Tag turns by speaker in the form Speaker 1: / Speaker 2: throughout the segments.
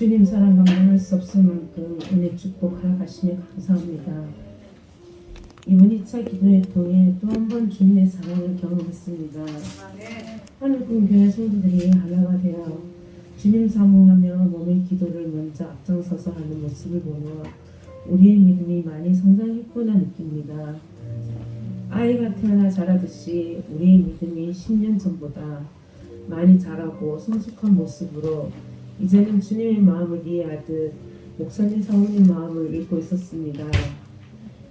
Speaker 1: 주님 사랑과 말할 수 없을 만큼 은혜 축복 허락하시며 감사합니다. 이번 2차 기도회 통해 또 한 번 주님의 사랑을 경험했습니다. 하늘군교회 성도들이 하나가 되어 주님 사모하며 몸의 기도를 먼저 앞장서서 하는 모습을 보며 우리의 믿음이 많이 성장했구나 느낍니다. 아이가 태어나 자라듯이 우리의 믿음이 10년 전보다 많이 자라고 성숙한 모습으로 이제는 주님의 마음을 이해하듯 목사님 사모님 마음을 읽고 있었습니다.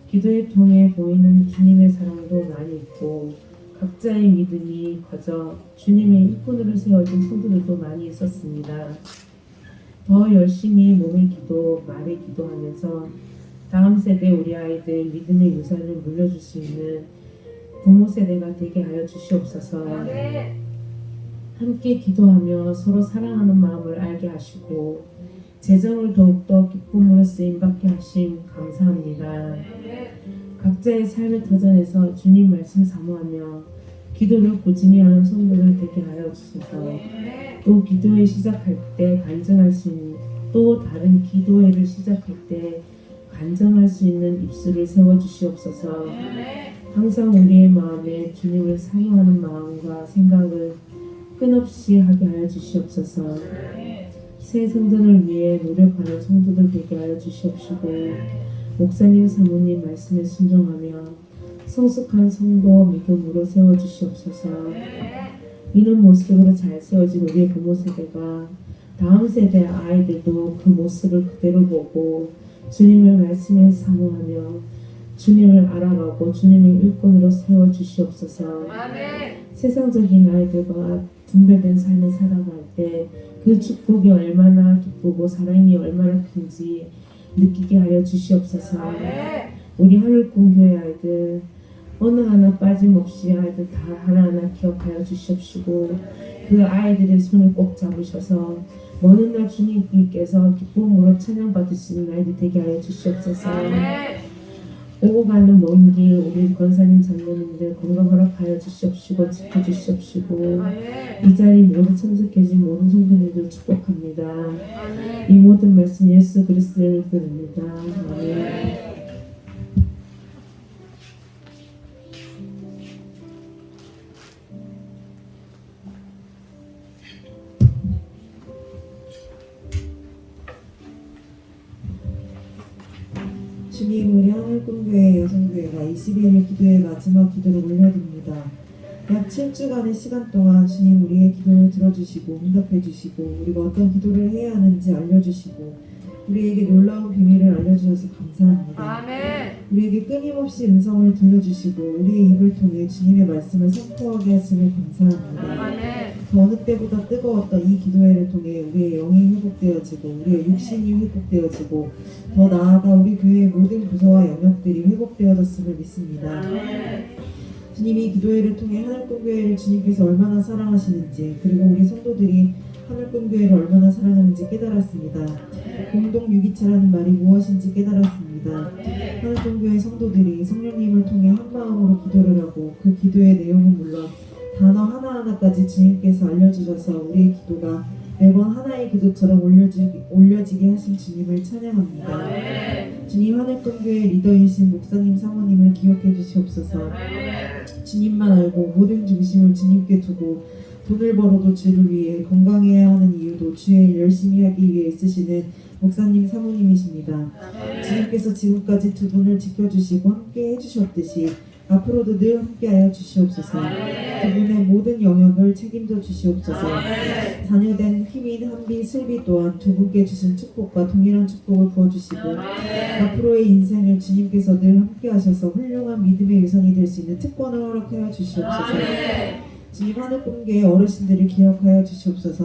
Speaker 1: 기도를 통해 보이는 주님의 사랑도 많이 있고 각자의 믿음이 커져 주님의 일꾼으로 세워진 성도들도 많이 있었습니다. 더 열심히 몸의 기도, 말의 기도하면서 다음 세대 우리 아이들 믿음의 유산을 물려줄 수 있는 부모 세대가 되게 하여 주시옵소서. 함께 기도하며 서로 사랑하는 마음을 알게 하시고 재정을 더욱더 기쁨으로 쓰임받게 하심 감사합니다. 각자의 삶의 터전에서 주님 말씀 사모하며 기도를 꾸준히 하는 성도들 되게 하여 주소서. 또 기도회 시작할 때 간증할 수 있는 또 다른 기도회를 시작할 때 간증할 수 있는 입술을 세워주시옵소서. 항상 우리의 마음에 주님을 사모하는 마음과 생각을 끊없이 하게 하여 주시옵소서. 새 성전을 위해 노력하는 성도들 되게 하여 주시옵시고 목사님 사모님 말씀에 순종하며 성숙한 성도 믿음으로 세워주시옵소서. 이런 모습으로 잘 세워진 우리의 부모 세대가 다음 세대 아이들도 그 모습을 그대로 보고 주님의 말씀에 사모하며 주님을 알아가고 주님의 일꾼으로 세워주시옵소서. 세상적인 아이들과 분별된 삶을 살아갈 때 그 축복이 얼마나 기쁘고 사랑이 얼마나 큰지 느끼게 하여 주시옵소서. 우리 하늘군교회 아이들 어느 하나 빠짐없이 아이들 다 하나하나 기억하여 주시옵시고 그 아이들의 손을 꼭 잡으셔서 먼 날 주님께서 기쁨으로 찬양받으시는 아이들 되게 하여 주시옵소서. 오고 가는 먼 길 우리 권사님 장로님들 건강 허락하여 주시옵시고 지켜주시옵시고 이 자리 모두 참석해진 모든 성도님들 축복합니다. 이 모든 말씀 예수 그리스도를 드립니다. 아멘.
Speaker 2: 주님, 우리 하늘군교회 여성교회가 22일 기도의 마지막 기도를 올려드립니다. 약 7주간의 시간 동안 주님 우리의 기도를 들어주시고 응답해 주시고 우리가 어떤 기도를 해야 하는지 알려주시고 우리에게 놀라운 비밀을 알려주셔서 감사합니다.
Speaker 3: 아멘.
Speaker 2: 우리에게 끊임없이 음성을 들려주시고 우리의 입을 통해 주님의 말씀을 선포하게 하시니 감사합니다.
Speaker 3: 아멘.
Speaker 2: 그 어느 때보다 뜨거웠던 이 기도회를 통해 우리의 영이 회복되어지고 우리의 육신이 회복되어지고 더 나아가 우리 교회의 모든 부서와 영역들이 회복되어졌음을 믿습니다. 주님이 기도회를 통해 하늘꿈교회를 주님께서 얼마나 사랑하시는지 그리고 우리 성도들이 하늘꿈교회를 얼마나 사랑하는지 깨달았습니다. 공동 유기체라는 말이 무엇인지 깨달았습니다. 하늘꿈교회 성도들이 성령님을 통해 한 마음으로 기도를 하고 그 기도의 내용은 물론 단어 하나하나까지 주님께서 알려주셔서 우리의 기도가 매번 하나의 기도처럼 올려지게 하신 주님을 찬양합니다. 주님 하늘꿈교회 리더이신 목사님 사모님을 기억해 주시옵소서. 주님만 알고 모든 중심을 주님께 두고 돈을 벌어도 주를 위해 건강해야 하는 이유도 주의 일 열심히 하기 위해 쓰시는 목사님 사모님이십니다. 주님께서 지금까지 두 분을 지켜주시고 함께 해주셨듯이 앞으로도 늘 함께하여 주시옵소서. 두 분의 모든 영역을 책임져 주시옵소서. 자녀된 희민, 한비, 슬비 또한 두 분께 주신 축복과 동일한 축복을 부어주시고 앞으로의 인생을 주님께서 늘 함께하셔서 훌륭한 믿음의 유산이 될 수 있는 특권을 허락하여 주시옵소서. 주님 하늘꿈교회 어르신들을 기억하여 주시옵소서.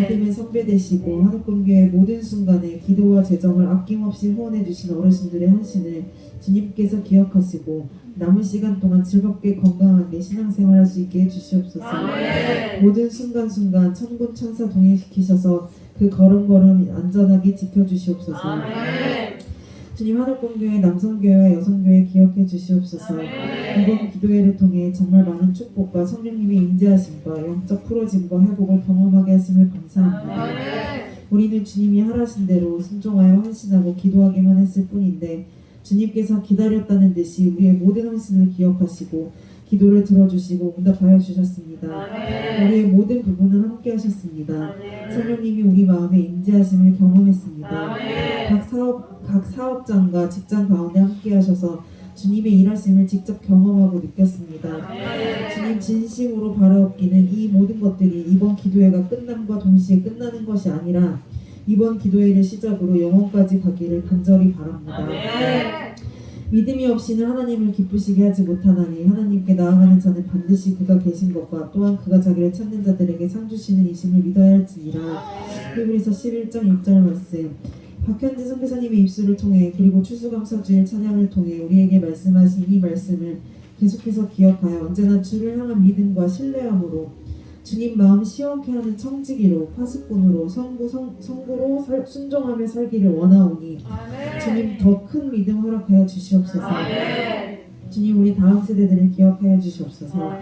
Speaker 2: 믿음의 선배 되시고 하늘꿈교회 모든 순간에 기도와 재정을 아낌없이 후원해 주신 어르신들의 헌신을 주님께서 기억하시고 남은 시간 동안 즐겁게 건강하게 신앙생활할 수 있게 해주시옵소서. 모든 순간순간 천군 천사 동행시키셔서 그 걸음걸음 안전하게 지켜주시옵소서. 주님 하늘꿈교회 남성교회와 여성교회 기억해 주시옵소서. 이번 기도회를 통해 정말 많은 축복과 성령님의 임재하심과 영적 풀어짐과 회복을 경험하게 하심을 감사합니다. 우리는 주님이 하라신 대로 순종하여 헌신하고 기도하기만 했을 뿐인데 주님께서 기다렸다는 듯이 우리의 모든 헌신을 기억하시고 기도를 들어주시고 응답하여 주셨습니다. 우리의 모든 부분을 함께 하셨습니다. 성령님이 우리 마음에 임재하심을 경험했습니다. 각 사업장과 직장 가운데 함께 하셔서 주님의 일하심을 직접 경험하고 느꼈습니다. 주님 진심으로 바라옵기는 이 모든 것들이 이번 기도회가 끝남과 동시에 끝나는 것이 아니라 이번 기도회를 시작으로 영원까지 가기를 간절히 바랍니다. 믿음이 없이는 하나님을 기쁘시게 하지 못하나니 하나님께 나아가는 자는 반드시 그가 계신 것과 또한 그가 자기를 찾는 자들에게 상 주시는 이심을 믿어야 할지니라. 히브리서 11장 6절 말씀. 박현지 선교사님의 입술을 통해 그리고 추수감사주일 찬양을 통해 우리에게 말씀하신 이 말씀을 계속해서 기억하여 언제나 주를 향한 믿음과 신뢰함으로 주님 마음 시원케 하는 청지기로 파수꾼으로 성구로 순종하며 살기를 원하오니 주님 더 큰 믿음 허락하여 주시옵소서. 주님 우리 다음 세대들을 기억하여 주시옵소서.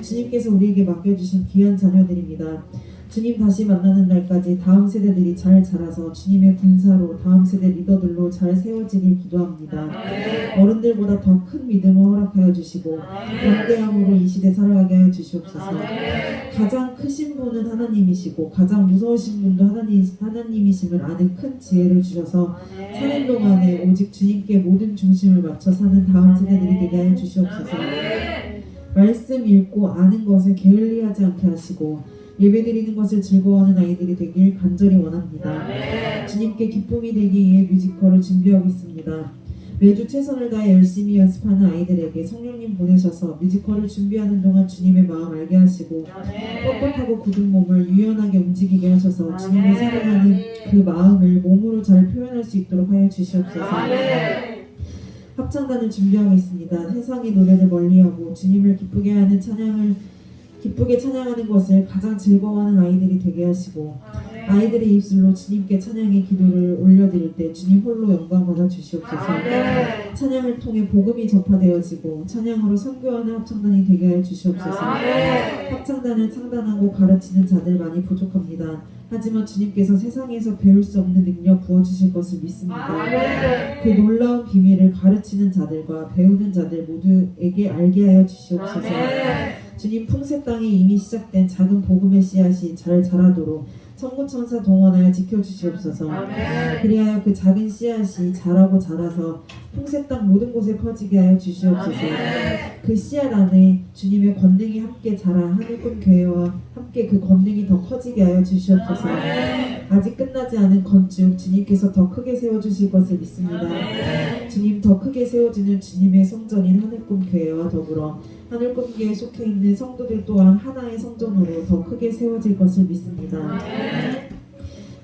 Speaker 2: 주님께서 우리에게 맡겨주신 귀한 자녀들입니다. 주님 다시 만나는 날까지 다음 세대들이 잘 자라서 주님의 군사로 다음 세대 리더들로 잘 세워지길 기도합니다. 어른들보다 더 큰 믿음을 허락하여 주시고 담대함으로 이 시대 살아가게 하여 주시옵소서. 가장 크신 분은 하나님이시고 가장 무서우신 분도 하나님이심을 아는 큰 지혜를 주셔서 사는 동안에 오직 주님께 모든 중심을 맞춰 사는 다음 세대들이 되게 하여 주시옵소서. 말씀 읽고 아는 것을 게을리하지 않게 하시고 예배드리는 것을 즐거워하는 아이들이 되길 간절히 원합니다. 주님께 기쁨이 되기 위해 뮤지컬을 준비하고 있습니다. 매주 최선을 다해 열심히 연습하는 아이들에게 성령님 보내셔서 뮤지컬을 준비하는 동안 주님의 마음 알게 하시고 뻣뻣하고 굳은 몸을 유연하게 움직이게 하셔서 주님을 사랑하는 그 마음을 몸으로 잘 표현할 수 있도록 하여 주시옵소서. 합창단을 준비하고 있습니다. 세상의 노래를 멀리하고 주님을 기쁘게 하는 기쁘게 찬양하는 것을 가장 즐거워하는 아이들이 되게 하시고 아이들의 입술로 주님께 찬양의 기도를 올려드릴 때 주님 홀로 영광 받아 주시옵소서. 찬양을 통해 복음이 전파되어지고 찬양으로 선교하는 합창단이 되게 하여 주시옵소서. 합창단을 창단하고 가르치는 자들 많이 부족합니다. 하지만 주님께서 세상에서 배울 수 없는 능력 부어주실 것을 믿습니다. 그 놀라운 비밀을 가르치는 자들과 배우는 자들 모두에게 알게 하여 주시옵소서. 주님 풍세 땅에 이미 시작된 작은 복음의 씨앗이 잘 자라도록 천군천사 동원하여 지켜주시옵소서. 그리하여 그 작은 씨앗이 자라고 자라서 풍세 땅 모든 곳에 퍼지게 하여 주시옵소서. 그 씨앗 안에 주님의 권능이 함께 자라 하늘꾼 교회와 함께 그 권능이 더 커지게 하여 주시옵소서. 아직 끝나지 않은 건축 주님께서 더 크게 세워주실 것을 믿습니다. 주님 더 크게 세워지는 주님의 성전인 하늘꾼 교회와 더불어 하늘꿈 교회에 속해 있는 성도들 또한 하나의 성전으로 더 크게 세워질 것을 믿습니다.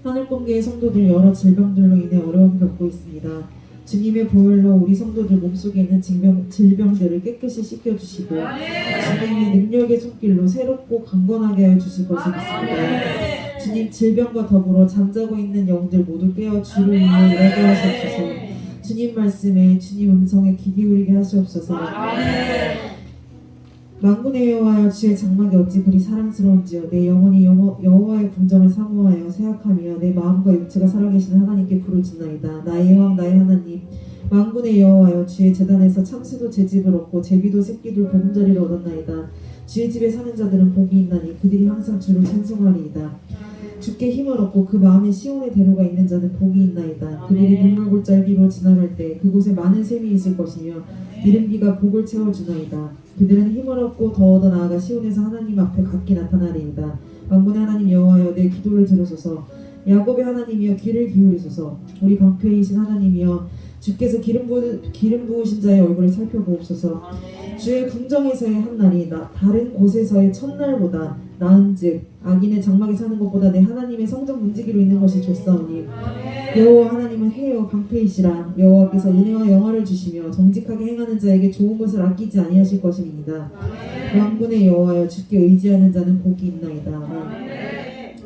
Speaker 2: 하늘꿈 교회 성도들 여러 질병들로 인해 어려움을 겪고 있습니다. 주님의 보혈로 우리 성도들 몸속에 있는 질병들을 깨끗이 씻겨주시고 주님의 능력의 손길로 새롭고 강건하게 하여 주실 것을 믿습니다. 주님 질병과 더불어 잠자고 있는 영들 모두 깨어 주를 위해 일하게 하시옵소서. 주님 말씀에 주님 음성에 귀 기울이게 하시옵소서. 만군의 여호와여 주의 장막이 어찌 그리 사랑스러운지요. 내 영혼이 여호와의 궁정을 사모하여 생각하며 내 마음과 육체가 살아계시는 하나님께 부르짖나이다. 나의 왕 나의 하나님 만군의 여호와여 주의 제단에서 참새도 제 집을 얻고 제비도 새끼들 보금자리를 얻었나이다. 주의 집에 사는 자들은 복이 있나니 그들이 항상 주를 찬송하리이다. 주께 힘을 얻고 그 마음에 시온의 대로가 있는 자는 복이 있나이다. 그들이 눈물골짜기로 지나갈 때 그곳에 많은 샘이 있을 것이며 이른비가 복을 채워주나이다. 그들은 힘을 얻고 더 얻어 나아가 시온에서 하나님 앞에 각기 나타나리이다. 만군의 하나님 여호와여 내 기도를 들으소서. 야곱의 하나님이여 귀를 기울이소서. 우리 방패이신 하나님이여 주께서 기름 부으신 자의 얼굴을 살펴보옵소서. 주의 궁정에서의 한날이 다른 곳에서의 첫날보다 나은즉 악인의 장막에 사는 것보다 내 하나님의 성전 문지기로 있는 것이 좋사오니 여호와 하나님은 해요 방패이시라. 여호와께서 은혜와 영화를 주시며 정직하게 행하는 자에게 좋은 것을 아끼지 아니하실 것임이니이다. 만군의 여호와여 주께 의지하는 자는 복이 있나이다.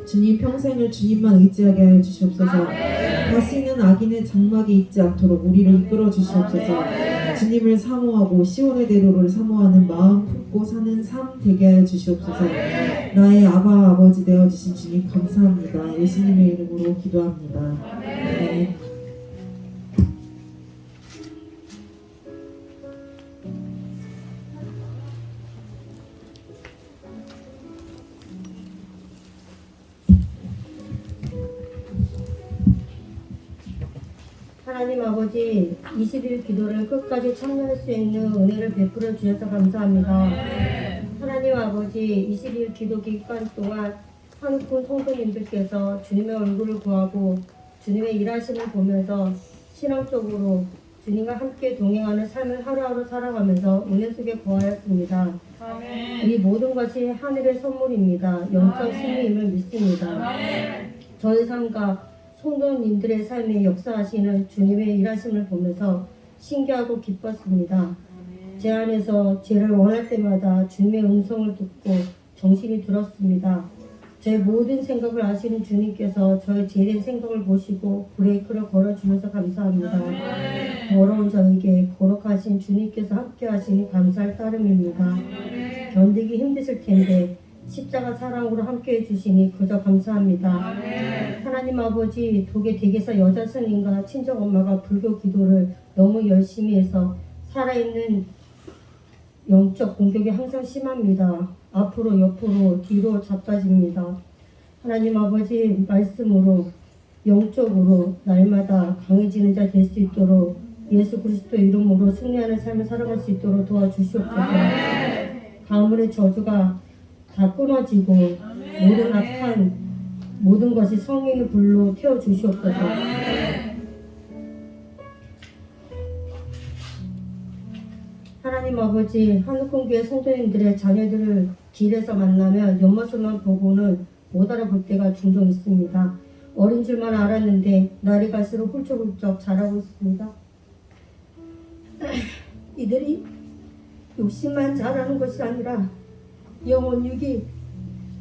Speaker 2: 주님 평생을 주님만 의지하게 하여 주시옵소서. 다시는 악인의 장막에 있지 않도록 우리를 이끌어 주시옵소서. 주님을 사모하고 시온의 대로를 사모하는 마음 품고 사는 삶 되게 하여 주시옵소서. 나의 아바 아버지 되어주신 주님 감사합니다. 예수님의 이름으로 기도합니다. 아멘.
Speaker 3: 하나님 아버지, 20일 기도를 끝까지 참여할 수 있는 은혜를 베풀어 주셔서 감사합니다. 하나님 아버지, 20일 기도 기간 동안 한국 성도님들께서 주님의 얼굴을 구하고 주님의 일하심을 보면서 신앙적으로 주님과 함께 동행하는 삶을 하루하루 살아가면서 은혜 속에 거하였습니다. 이 모든 것이 하늘의 선물입니다. 영적 승리임을 믿습니다. 저의 삶과 성도님들의 삶에 역사하시는 주님의 일하심을 보면서 신기하고 기뻤습니다. 제 안에서 죄를 원할 때마다 주님의 음성을 듣고 정신이 들었습니다. 제 모든 생각을 아시는 주님께서 저의 죄된 생각을 보시고 브레이크를 걸어주셔서 감사합니다. 더러운 저에게 거룩하신 주님께서 함께 하시니 감사할 따름입니다. 견디기 힘드실 텐데 십자가 사랑으로 함께해 주시니 그저 감사합니다. 하나님 아버지, 독일 댁에서 여자 스님과 친정 엄마가 불교 기도를 너무 열심히 해서 살아있는 영적 공격이 항상 심합니다. 앞으로 옆으로 뒤로 자빠집니다. 하나님 아버지 말씀으로 영적으로 날마다 강해지는 자 될 수 있도록 예수 그리스도 이름으로 승리하는 삶을 살아갈 수 있도록 도와주시옵소서. 가문의 저주가 다 끊어지고 모든 악한 모든 것이 성령의 불로 태워주시옵소서. 하나님 아버지, 한국교회 성도님들의 자녀들을 길에서 만나면 옆모습만 보고는 못 알아볼 때가 종종 있습니다. 어린 줄만 알았는데 날이 갈수록 훌쩍훌쩍 자라고 있습니다. 이들이 욕심만 자라는 것이 아니라 영혼 육이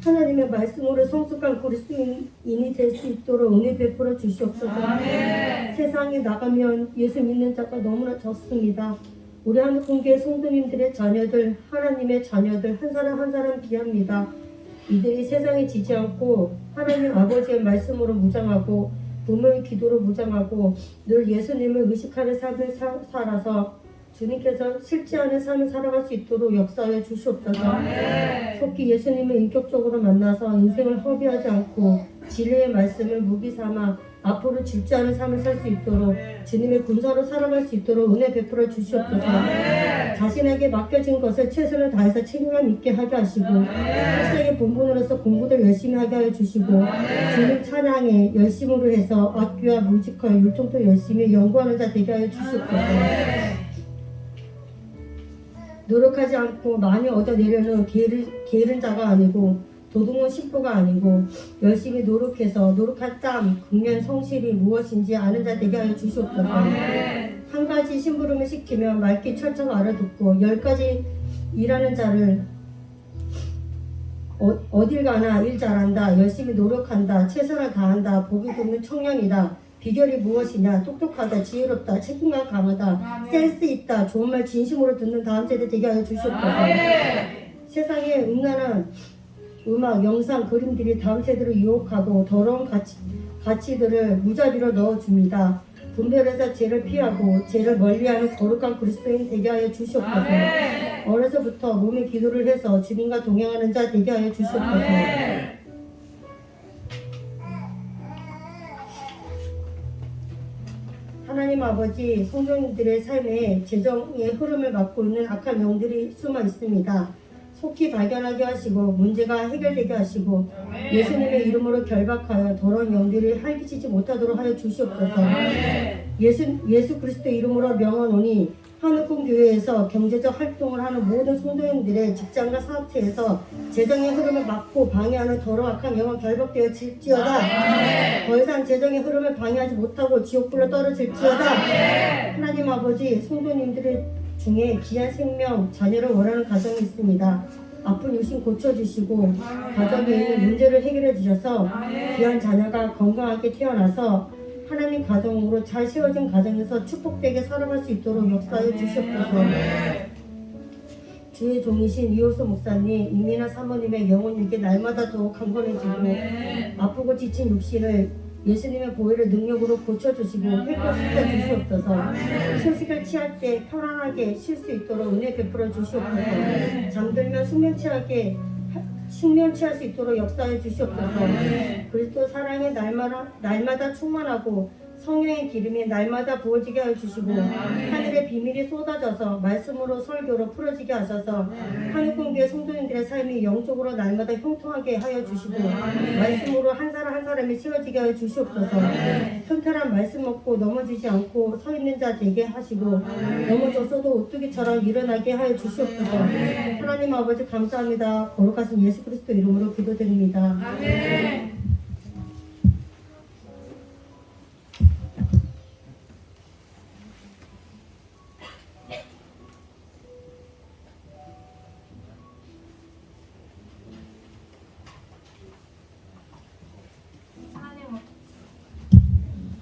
Speaker 3: 하나님의 말씀으로 성숙한 그리스도인이 될 수 있도록 은혜 베풀어 주시옵소서. 세상에 나가면 예수 믿는 자가 너무나 적습니다. 우리 한국교회 성도님들의 자녀들, 하나님의 자녀들 한 사람 한 사람 귀합니다. 이들이 세상에 지지 않고 하나님 아버지의 말씀으로 무장하고 부모의 기도로 무장하고 늘 예수님을 의식하는 삶을 살아서 주님께서 싫지 않은 삶을 살아갈 수 있도록 역사하여 주시옵소서. 속히 예수님을 인격적으로 만나서 인생을 허비하지 않고 진리의 말씀을 무기 삼아 앞으로 죽지 않은 삶을 살 수 있도록 주님의 군사로 살아갈 수 있도록 은혜 베풀어 주시옵소서. 자신에게 맡겨진 것을 최선을 다해서 책임감 있게 하게 하시고 학생의 본분으로서 공부를 열심히 하게 하여 주시고 주님 찬양에 열심으로 해서 악기와 뮤지컬, 율동도 열심히 연구하는 자 되게 하여 주시옵소서. 노력하지 않고 많이 얻어내려는 게으른 자가 아니고 도둑은 신부가 아니고 열심히 노력해서 노력할 땀, 국면, 성실이 무엇인지 아는 자 되게 하여 주시옵소서. 한 가지 심부름을 시키면 맑게 철저히 알아듣고 10가지 일하는 자를 어딜 가나 일 잘한다, 열심히 노력한다, 최선을 다한다, 복이 붙는 청년이다. 비결이 무엇이냐? 똑똑하다, 지혜롭다, 책임감 강하다, 센스 있다, 좋은 말 진심으로 듣는 다음 세대 되게 하여 주시옵소서. 세상에 음란한 음악, 영상, 그림들이 다음 세대를 유혹하고 더러운 가치들을 무자비로 넣어줍니다. 분별해서 죄를 피하고 죄를 멀리하는 거룩한 그리스도인 되게 하여 주시옵소서. 어려서부터 몸의 기도를 해서 주님과 동행하는 자 되게 하여 주시옵소서. 하나님 아버지, 성도님들의 삶에 재정의 흐름을 막고 있는 악한 영들이 숨어 있습니다. 속히 발견하게 하시고 문제가 해결되게 하시고 예수님의 이름으로 결박하여 더러운 영들이 활기치지 못하도록 하여 주시옵소서. 예수 그리스도 이름으로 명하노니 한국교회에서 경제적 활동을 하는 모든 성도님들의 직장과 사업체에서 재정의 흐름을 막고 방해하는 더러운 악한 영은 결박되어 질지어다. 더 이상 재정의 흐름을 방해하지 못하고 지옥불로 떨어질지어다. 하나님 아버지, 성도님들 중에 귀한 생명, 자녀를 원하는 가정이 있습니다. 아픈 육신 고쳐주시고 가정에 있는 문제를 해결해 주셔서 귀한 자녀가 건강하게 태어나서 하나님 가정으로 잘 세워진 가정에서 축복되게 살아갈 수 있도록 역사해 주시옵소서. 주의 종이신 이호수 목사님, 임미나 사모님의 영혼 일기 날마다 더욱 강건해지고 아프고 지친 육신을 예수님의 보혈의 능력으로 고쳐주시고 회복시켜 주시옵소서. 휴식을 취할 때 편안하게 쉴 수 있도록 은혜 베풀어 주시옵소서. 잠들면 숙면 취할 수 있도록 역사해 주시옵소서. 그리스도 사랑의 날마다 충만하고 성령의 기름이 날마다 부어지게 하여 주시고 하늘의 비밀이 쏟아져서 말씀으로 설교로 풀어지게 하셔서 한국교회 성도님들의 삶이 영적으로 날마다 형통하게 하여 주시고 말씀으로 한 사람 한 사람이 세워지게 하여 주시옵소서. 현태란 말씀 먹고 넘어지지 않고 서 있는 자 되게 하시고 넘어졌어도 오뚜기처럼 일어나게 하여 주시옵소서. 하나님 아버지 감사합니다. 거룩하신 예수 그리스도 이름으로 기도드립니다.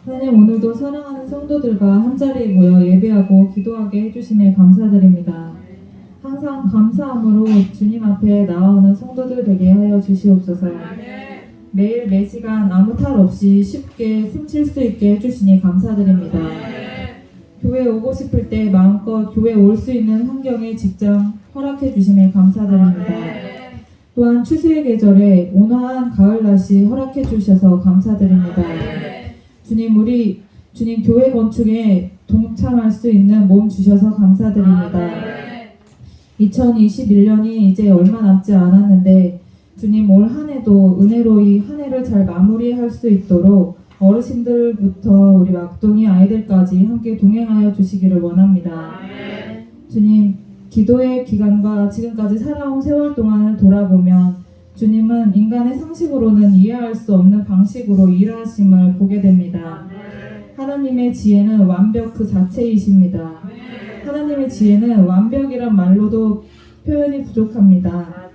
Speaker 4: 하나님, 오늘도 사랑하는 성도들과 한자리에 모여 예배하고 기도하게 해주심에 감사드립니다. 항상 감사함으로 주님 앞에 나아오는 성도들 되게 하여 주시옵소서. 매일 매 시간 아무 탈 없이 쉽게 숨쉴 수 있게 해주시니 감사드립니다. 교회 오고 싶을 때 마음껏 교회 올 수 있는 환경에 직장 허락해 주심에 감사드립니다. 또한 추수의 계절에 온화한 가을 날씨 허락해 주셔서 감사드립니다. 주님 교회 건축에 동참할 수 있는 몸 주셔서 감사드립니다. 2021년이 이제 얼마 남지 않았는데 주님 올 한 해도 은혜로 이 한 해를 잘 마무리할 수 있도록 어르신들부터 우리 막둥이 아이들까지 함께 동행하여 주시기를 원합니다. 주님 기도의 기간과 지금까지 살아온 세월 동안을 돌아보면 주님은 인간의 상식으로는 이해할 수 없는 방식으로 일하심을 보게 됩니다. 하나님의 지혜는 완벽 그 자체이십니다. 하나님의 지혜는 완벽이란 말로도 표현이 부족합니다.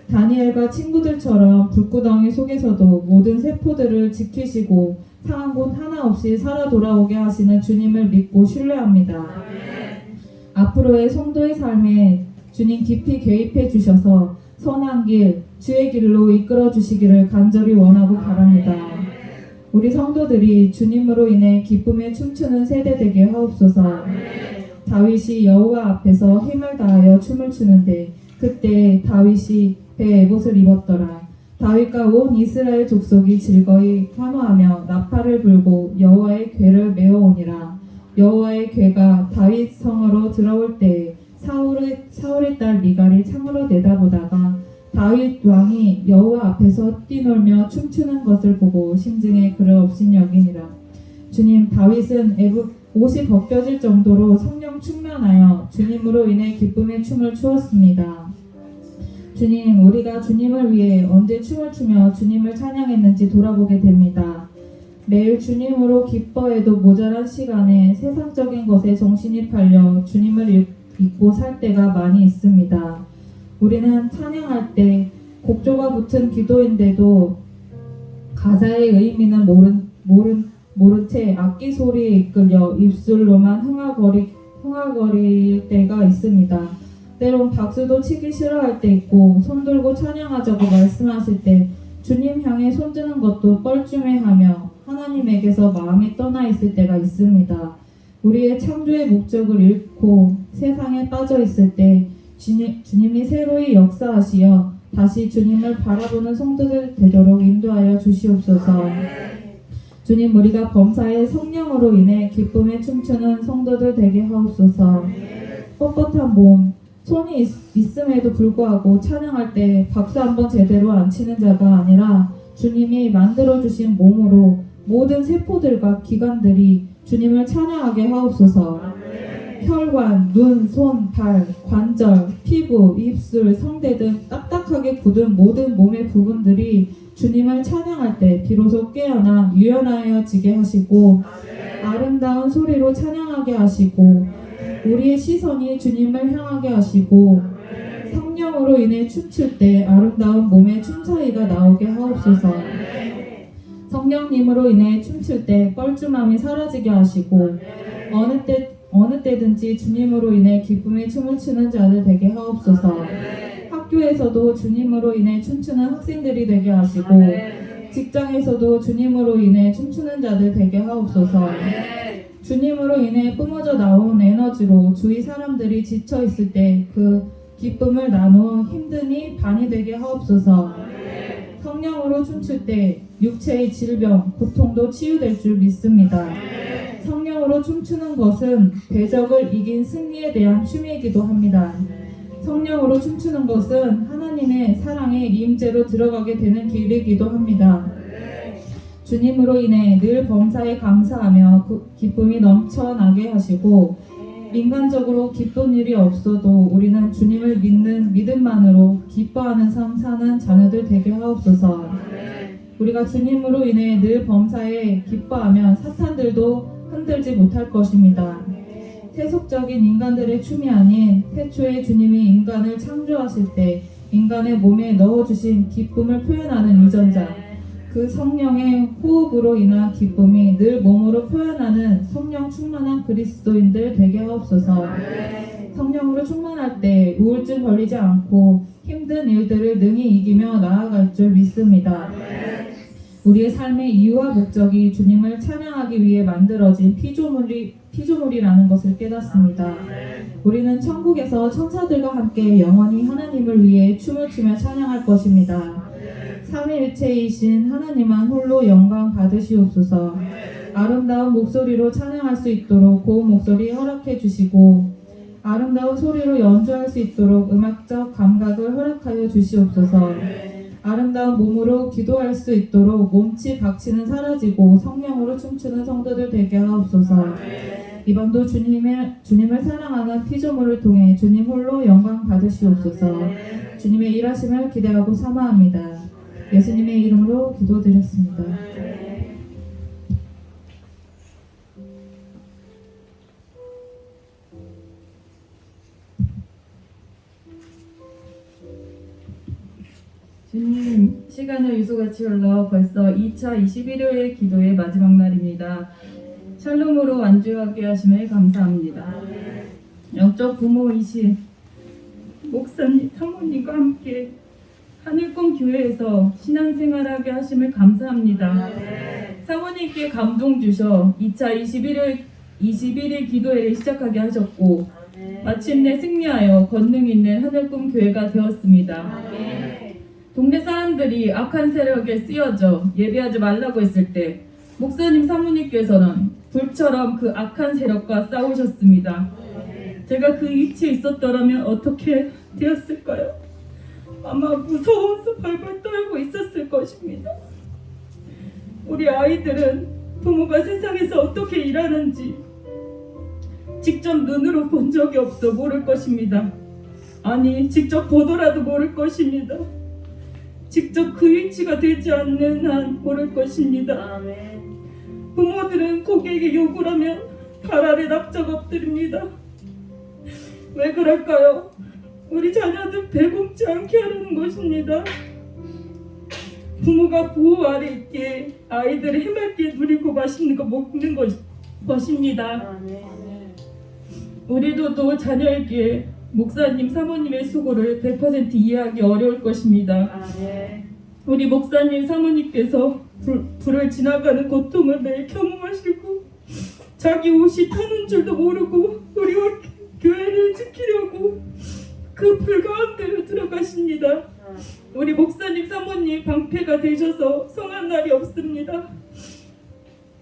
Speaker 4: 다니엘과 친구들처럼 불구덩이 속에서도 모든 세포들을 지키시고 상한 곳 하나 없이 살아 돌아오게 하시는 주님을 믿고 신뢰합니다. 앞으로의 성도의 삶에 주님 깊이 개입해 주셔서 선한 길, 주의 길로 이끌어 주시기를 간절히 원하고 바랍니다. 우리 성도들이 주님으로 인해 기쁨에 춤추는 세대 되게 하옵소서. 다윗이 여호와 앞에서 힘을 다하여 춤을 추는데 그때 다윗이 배에 에봇을 입었더라. 다윗과 온 이스라엘 족속이 즐거이 환호하며 나팔을 불고 여호와의 궤를 메어오니라. 여호와의 궤가 다윗 성으로 들어올 때에 사울의 딸 미갈이 창으로 내다보다가 다윗 왕이 여호와 앞에서 뛰놀며 춤추는 것을 보고 심중에 그를 업신여기니라. 주님, 다윗은 옷이 벗겨질 정도로 성령 충만하여 주님으로 인해 기쁨의 춤을 추었습니다. 주님, 우리가 주님을 위해 언제 춤을 추며 주님을 찬양했는지 돌아보게 됩니다. 매일 주님으로 기뻐해도 모자란 시간에 세상적인 것에 정신이 팔려 주님을 잊고 살 때가 많이 있습니다. 우리는 찬양할 때 곡조가 붙은 기도인데도 가사의 의미는 모른 채 악기 소리에 이끌려 입술로만 흥얼거릴 때가 있습니다. 때론 박수도 치기 싫어할 때 있고 손들고 찬양하자고 말씀하실 때 주님 향해 손드는 것도 뻘쭘해하며 하나님에게서 마음이 떠나 있을 때가 있습니다. 우리의 창조의 목적을 잃고 세상에 빠져 있을 때 주님이 새로이 역사하시어 다시 주님을 바라보는 성도들 되도록 인도하여 주시옵소서. 주님, 우리가 범사의 성령으로 인해 기쁨에 춤추는 성도들 되게 하옵소서. 뻣뻣한 몸, 손이 있음에도 불구하고 찬양할 때 박수 한번 제대로 안 치는 자가 아니라 주님이 만들어주신 몸으로 모든 세포들과 기관들이 주님을 찬양하게 하옵소서. 혈관, 눈, 손, 발, 관절, 피부, 입술, 성대 등 딱딱하게 굳은 모든 몸의 부분들이 주님을 찬양할 때 비로소 깨어나 유연하여지게 하시고 아름다운 소리로 찬양하게 하시고 우리의 시선이 주님을 향하게 하시고 성령으로 인해 춤출 때 아름다운 몸의 춤사위가 나오게 하옵소서. 성령님으로 인해 춤출 때 뻘쭘함이 사라지게 하시고 어느 때든지 주님으로 인해 기쁨의 춤을 추는 자들 되게 하옵소서. 학교에서도 주님으로 인해 춤추는 학생들이 되게 하시고 직장에서도 주님으로 인해 춤추는 자들 되게 하옵소서. 주님으로 인해 뿜어져 나온 에너지로 주위 사람들이 지쳐 있을 때 그 기쁨을 나누어 힘든이 반이 되게 하옵소서. 성령으로 춤출 때 육체의 질병, 고통도 치유될 줄 믿습니다. 성령으로 춤추는 것은 대적을 이긴 승리에 대한 춤이기도 합니다. 성령으로 춤추는 것은 하나님의 사랑의 임재로 들어가게 되는 길이기도 합니다. 주님으로 인해 늘 범사에 감사하며 기쁨이 넘쳐나게 하시고 인간적으로 기쁜 일이 없어도 우리는 주님을 믿는 믿음만으로 기뻐하는 삶 사는 자녀들 되게 하옵소서. 우리가 주님으로 인해 늘 범사에 기뻐하면 사탄들도 흔들지 못할 것입니다. 세속적인 인간들의 춤이 아닌 태초에 주님이 인간을 창조하실 때 인간의 몸에 넣어주신 기쁨을 표현하는 유전자, 그 성령의 호흡으로 인한 기쁨이 늘 몸으로 표현하는 성령 충만한 그리스도인들 되게 하옵소서. 성령으로 충만할 때 우울증 걸리지 않고 힘든 일들을 능히 이기며 나아갈 줄 믿습니다. 우리의 삶의 이유와 목적이 주님을 찬양하기 위해 만들어진 피조물이라는 것을 깨닫습니다. 우리는 천국에서 천사들과 함께 영원히 하나님을 위해 춤을 추며 찬양할 것입니다. 삼위일체이신 하나님만 홀로 영광 받으시옵소서. 아름다운 목소리로 찬양할 수 있도록 고운 목소리 허락해 주시고 아름다운 소리로 연주할 수 있도록 음악적 감각을 허락하여 주시옵소서. 아름다운 몸으로 기도할 수 있도록 몸치 박치는 사라지고 성령으로 춤추는 성도들 되게 하옵소서. 이번도 주님을 사랑하는 피조물을 통해 주님 홀로 영광 받으시옵소서. 주님의 일하심을 기대하고 사모합니다. 예수님의 이름으로 기도드렸습니다.
Speaker 5: 주님, 시간을 유수같이 흘러 벌써 2차 21일 기도의 마지막 날입니다. 샬롬으로 완주하게 하심을 감사합니다. 영적 부모이신 목사님, 사모님과 함께 하늘꿈 교회에서 신앙생활하게 하심을 감사합니다. 사모님께 감동 주셔 2차 21일 기도회를 시작하게 하셨고 마침내 승리하여 권능 있는 하늘꿈 교회가 되었습니다. 동네 사람들이 악한 세력에 쓰여져 예배하지 말라고 했을 때 목사님 사모님께서는 불처럼 그 악한 세력과 싸우셨습니다. 제가 그 위치에 있었더라면 어떻게 되었을까요? 아마 무서워서 벌벌 떨고 있었을 것입니다. 우리 아이들은 부모가 세상에서 어떻게 일하는지 직접 눈으로 본 적이 없어 모를 것입니다. 아니, 직접 보더라도 모를 것입니다. 직접 그 위치가 되지 않는 한 모를 것입니다. 부모들은 고객에게 욕을 하면 발 아래 납작 엎드립니다. 왜 그럴까요? 우리 자녀들 배고프지 않게 하려는 것입니다. 부모가 보호 아래 있기에 아이들을 해맑게 누리고 맛있는 거 먹는 것입니다. 우리도 또 자녀에게 목사님, 사모님의 수고를 100% 이해하기 어려울 것입니다. 우리 목사님, 사모님께서 불을 지나가는 고통을 매일 경험하시고 자기 옷이 타는 줄도 모르고 우리 교회를 지키려고 그 불 가운데로 들어가십니다. 우리 목사님, 사모님 방패가 되셔서 성한 날이 없습니다.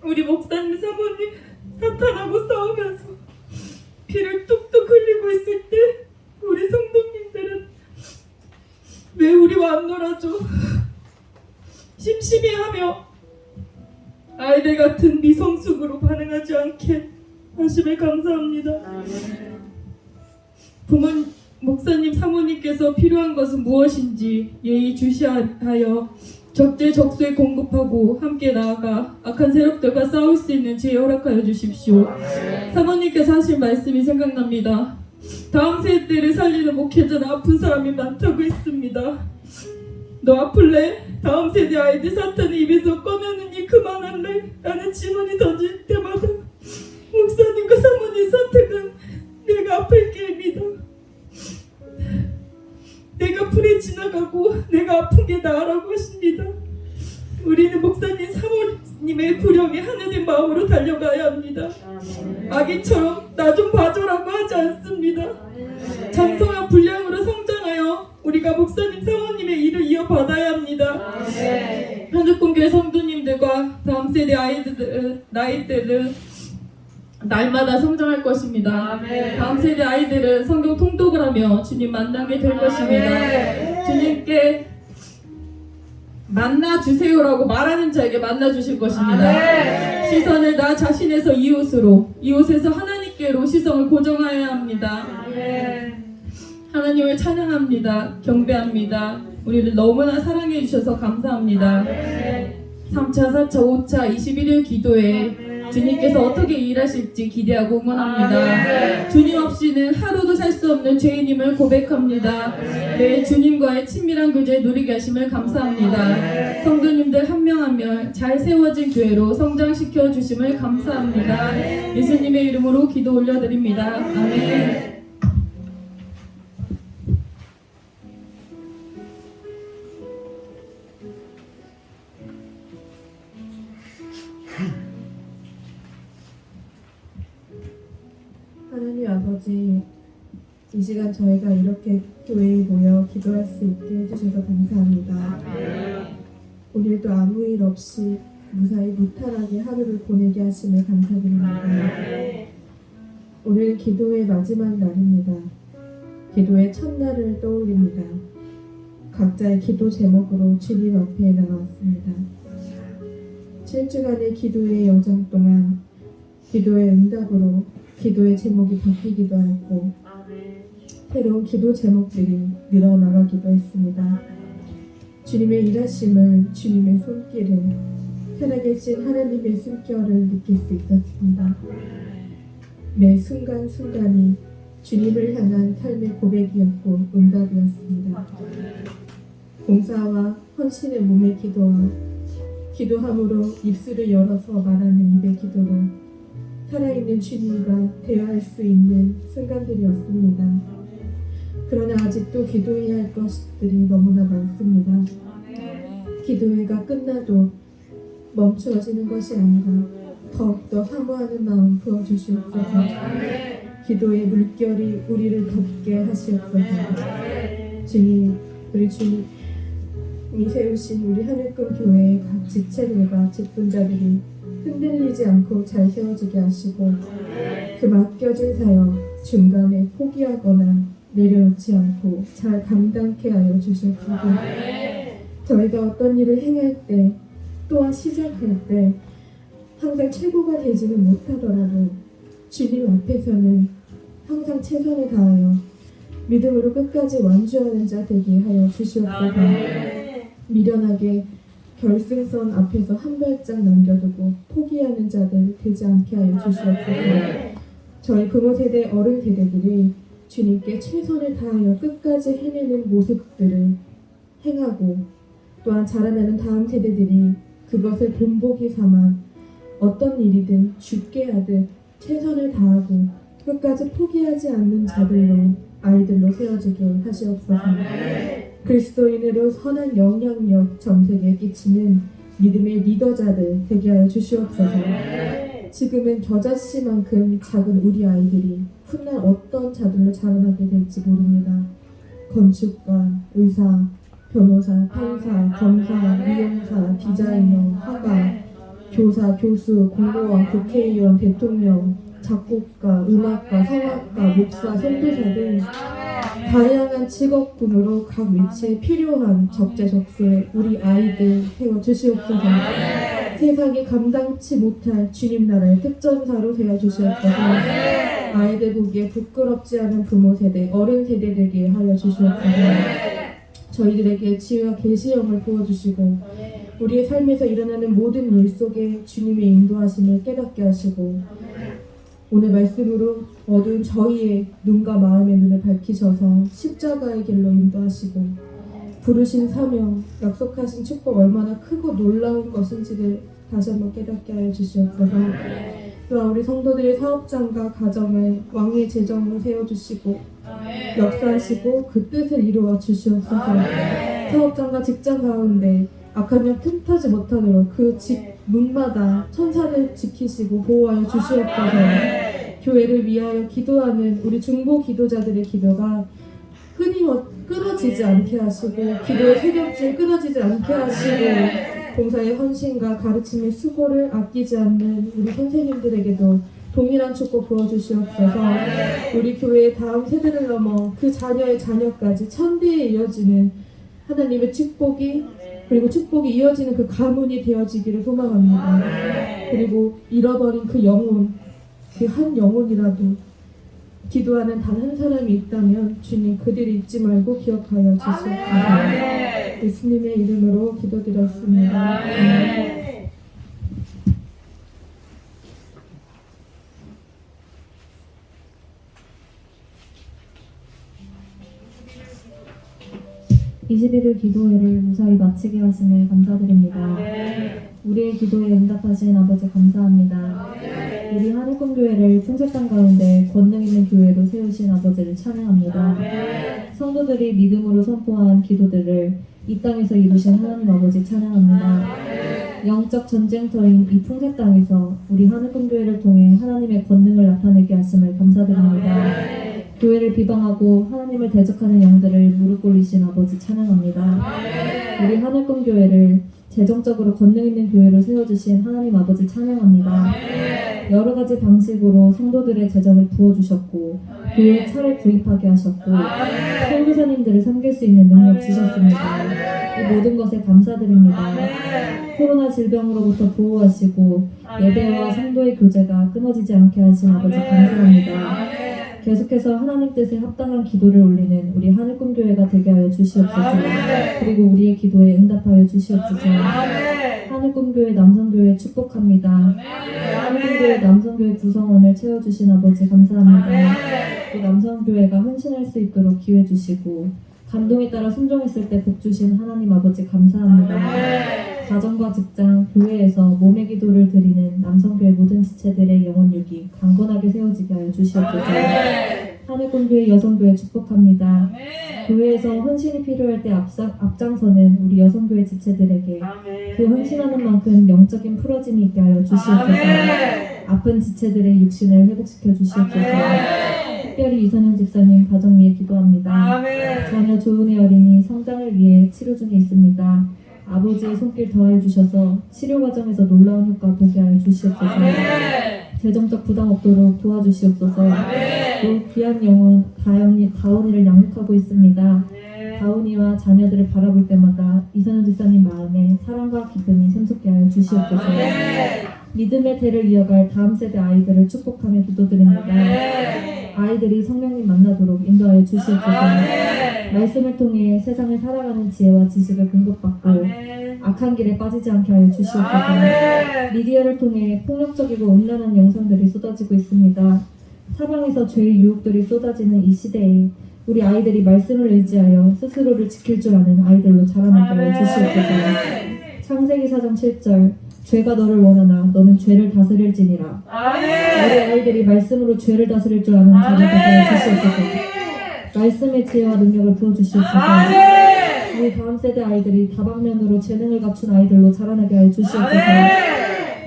Speaker 5: 우리 목사님, 사모님 사탄하고 싸우면서 피를 뚝뚝 흘리고 있을 때 우리 성도님들은 왜 우리와 안 놀아줘? 심심해하며 아이들 같은 미성숙으로 반응하지 않게 하심을 감사합니다. 목사님, 사모님께서 필요한 것은 무엇인지 예의주시하여 적재적소에 공급하고 함께 나아가 악한 세력들과 싸울 수 있는 지혜 허락하여 주십시오. 사모님께서 하신 말씀이 생각납니다. 다음 세대를 살리는 목회자는 아픈 사람이 많다고 했습니다. 너 아플래? 다음 세대 아이들 사탄의 입에서 꺼내느니 그만할래? 라는 질문이 던질 때마다 목사님과 사모님 선택은 내가 아플 게임이다. 내가 불에 지나가고 내가 아픈 게 나으라고 하십니다. 우리는 목사님 사모님의 구령에 하늘의 마음으로 달려가야 합니다. 아기처럼 나 좀 봐줘라고 하지 않습니다. 장성한 분량으로 성장하여 우리가 목사님 사모님의 일을 이어받아야 합니다. 한국공교회 성도님들과 다음 세대 나이대는 날마다 성장할 것입니다. 다음 세대 아이들은 성경 통독을 하며 주님 만나게 될 것입니다. 주님께 만나주세요라고 말하는 자에게 만나주실 것입니다. 시선을 나 자신에서 이웃에서 하나님께로 시선을 고정해야 합니다. 하나님을 찬양합니다. 경배합니다. 우리를 너무나 사랑해 주셔서 감사합니다. 3차, 4차, 5차, 21일 기도에 주님께서 어떻게 일하실지 기대하고 응원합니다. 주님 없이는 하루도 살 수 없는 죄인임을 고백합니다. 네, 주님과의 친밀한 교제 누리게 하심을 감사합니다. 성도님들 한 명 한 명 잘 세워진 교회로 성장시켜 주심을 감사합니다. 예수님의 이름으로 기도 올려드립니다. 아멘.
Speaker 1: 하나님 아버지, 이 시간 저희가 이렇게 교회에 모여 기도할 수 있게 해주셔서 감사합니다. 오늘도 아무 일 없이 무사히 무탈하게 하루를 보내게 하심을 감사드립니다. 오늘은 기도의 마지막 날입니다. 기도의 첫날을 떠올립니다. 각자의 기도 제목으로 주님 앞에 나왔습니다. 7주간의 기도의 여정 동안 기도의 응답으로 기도의 제목이 바뀌기도 했고 새로운 기도 제목들이 늘어나가기도 했습니다. 주님의 일하심을, 주님의 손길을, 살아계신 하나님의 숨결을 느낄 수 있었습니다. 매 순간순간이 주님을 향한 삶의 고백이었고 응답이었습니다. 봉사와 헌신의 몸의 기도와 기도함으로 입술을 열어서 말하는 입의 기도로 살아있는 주님과 대화할 수 있는 순간들이었습니다. 그러나 아직도 기도해야 할 것들이 너무나 많습니다. 기도회가 끝나도 멈추어지는 것이 아니라 더욱더 사모하는 마음 부어주시옵소서. 기도의 물결이 우리를 덮게 하시옵소서. 주님, 우리 주님이 세우신 우리 하늘금 교회의 각 지체들과 직분자들이 흔들리지 않고 잘 세워지게 하시고 그 맡겨진 사역 중간에 포기하거나 내려놓지 않고 잘 감당케 하여 주시옵소서. 저희가 어떤 일을 행할 때 또한 시작할 때 항상 최고가 되지는 못하더라도 주님 앞에서는 항상 최선을 다하여 믿음으로 끝까지 완주하는 자 되게 하여 주시옵소서. 미련하게 결승선 앞에서 한 발짝 남겨두고 포기하는 자들 되지 않게 하여 주시옵소서. 저희 부모 세대, 어른 세대들이 주님께 최선을 다하여 끝까지 해내는 모습들을 행하고 또한 자라나는 다음 세대들이 그것을 본보기 삼아 어떤 일이든 죽게 하듯 최선을 다하고 끝까지 포기하지 않는 자들로 아이들로 세워지게 하시옵소서. 그리스도인으로 선한 영향력 전 세계에 끼치는 믿음의 리더자들 되게 하여 주시옵소서. 지금은 겨자씨만큼 작은 우리 아이들이 훗날 어떤 자들로 자라나게 될지 모릅니다. 건축가, 의사, 변호사, 판사, 검사, 미용사, 디자이너, 화가, 교사, 교수, 공무원, 국회의원, 대통령, 작곡가, 음악가, 성악가, 목사, 선교사 등 다양한 직업군으로 각 위치에 필요한 적재적소에 우리 아이들 세워주시옵소서. 세상이 감당치 못할 주님 나라의 특전사로 세워주시옵소서. 아이들 보기에 부끄럽지 않은 부모 세대, 어른 세대 되게 하여 주시옵소서. 저희들에게 지혜와 계시형을 부어주시고 우리의 삶에서 일어나는 모든 일 속에 주님의 인도하심을 깨닫게 하시고
Speaker 6: 오늘 말씀으로 어두운 저희의 눈과 마음의 눈을 밝히셔서 십자가의 길로 인도하시고 부르신 사명, 약속하신 축복 얼마나 크고 놀라운 것인지를 다시 한번 깨닫게 하여 주시옵소서. 또한 우리 성도들의 사업장과 가정을 왕의 재정으로 세워주시고 역사하시고 그 뜻을 이루어 주시옵소서. 사업장과 직장 가운데 악한 영 틈타지 못하도록 그 집 문마다 천사를 지키시고 보호하여 주시옵소서. 교회를 위하여 기도하는 우리 중보 기도자들의 기도가 끊어지지 않게 하시고 기도의 새벽줄 끊어지지 않게 하시고 봉사의 헌신과 가르침의 수고를 아끼지 않는 우리 선생님들에게도 동일한 축복 부어주시옵소서. 우리 교회의 다음 세대를 넘어 그 자녀의 자녀까지 천대에 이어지는 하나님의 축복이 그리고 축복이 이어지는 그 가문이 되어지기를 소망합니다. 그리고 잃어버린 그 영혼, 그 한 영혼이라도 기도하는 단 한 사람이 있다면 주님 그들을 잊지 말고 기억하여 주시옵소서. 예수님의 이름으로 기도드렸습니다. 아멘.
Speaker 4: 21일 기도회를 무사히 마치게 하심을 감사드립니다. 우리의 기도에 응답하신 아버지 감사합니다. 우리 하늘꿈교회를 풍색당 가운데 권능 있는 교회로 세우신 아버지를 찬양합니다. 성도들이 믿음으로 선포한 기도들을 이 땅에서 이루신 하나님 아버지 찬양합니다. 영적 전쟁터인 이 풍색당에서 우리 하늘꿈교회를 통해 하나님의 권능을 나타내게 하심을 감사드립니다. 교회를 비방하고 하나님을 대적하는 영들을 무릎 꿇리신 아버지 찬양합니다. 우리 하늘꿈교회를 재정적으로 권능 있는 교회로 세워주신 하나님 아버지 찬양합니다. 여러 가지 방식으로 성도들의 재정을 부어주셨고 교회에 차를 구입하게 하셨고 선교사님들을 섬길 수 있는 능력 주셨습니다. 이 모든 것에 감사드립니다. 코로나 질병으로부터 보호하시고 예배와 성도의 교제가 끊어지지 않게 하신 아버지 감사합니다. 계속해서 하나님 뜻에 합당한 기도를 올리는 우리 하늘꿈교회가 되게 하여 주시옵소서. 그리고 우리의 기도에 응답하여 주시옵소서. 하늘꿈교회 남성교회 축복합니다. 하늘꿈교회 남성교회 구성원을 채워주신 아버지 감사합니다. 이 남성교회가 헌신할 수 있도록 기회 주시고 감동에 따라 순종했을 때 복 주신 하나님 아버지 감사합니다. 가정과 직장, 교회에서 몸의 기도를 드리는 남성교회 모든 지체들의 영혼 유기 강건하게 세워지게 하여 주시옵소서. 하늘꿈교회 여성교회 축복합니다. 교회에서 헌신이 필요할 때 앞장서는 우리 여성교회 지체들에게 그 헌신하는 만큼 영적인 풀어짐이 있게 하여 주시옵소서. 아픈 지체들의 육신을 회복시켜 주시옵소서. 특별히 이선영 집사님 가정 위해 기도합니다. 자녀 조은혜 어린이 성장을 위해 치료 중에 있습니다. 아버지의 손길 더하여 주셔서 치료 과정에서 놀라운 효과 보게 하여 주시옵소서. 재정적 부담 없도록 도와주시옵소서. 또 귀한 영혼 다운이를 양육하고 있습니다. 다운이와 자녀들을 바라볼 때마다 이선영 집사님 마음에 사랑과 기쁨이 샘솟게 하여 주시옵소서. 믿음의 대를 이어갈 다음 세대 아이들을 축복하며 기도드립니다. 아이들이 성령님 만나도록 인도하여 주시옵소서. 말씀을 통해 세상을 살아가는 지혜와 지식을 공급받고 악한 길에 빠지지 않게 하여 주시옵소서. 미디어를 통해 폭력적이고 음란한 영상들이 쏟아지고 있습니다. 사방에서 죄의 유혹들이 쏟아지는 이 시대에 우리 아이들이 말씀을 의지하여 스스로를 지킬 줄 아는 아이들로 자라나게 하여 주시옵소서. 창세기 4장 7절 죄가 너를 원하나 너는 죄를 다스릴지니라. 우리 아이들이 말씀으로 죄를 다스릴 줄 아는 자가 되게 하여 주시옵소서. 말씀의 지혜와 능력을 부어주시옵소서. 우리 다음 세대 아이들이 다방면으로 재능을 갖춘 아이들로 자라나게 하여 주시옵소서.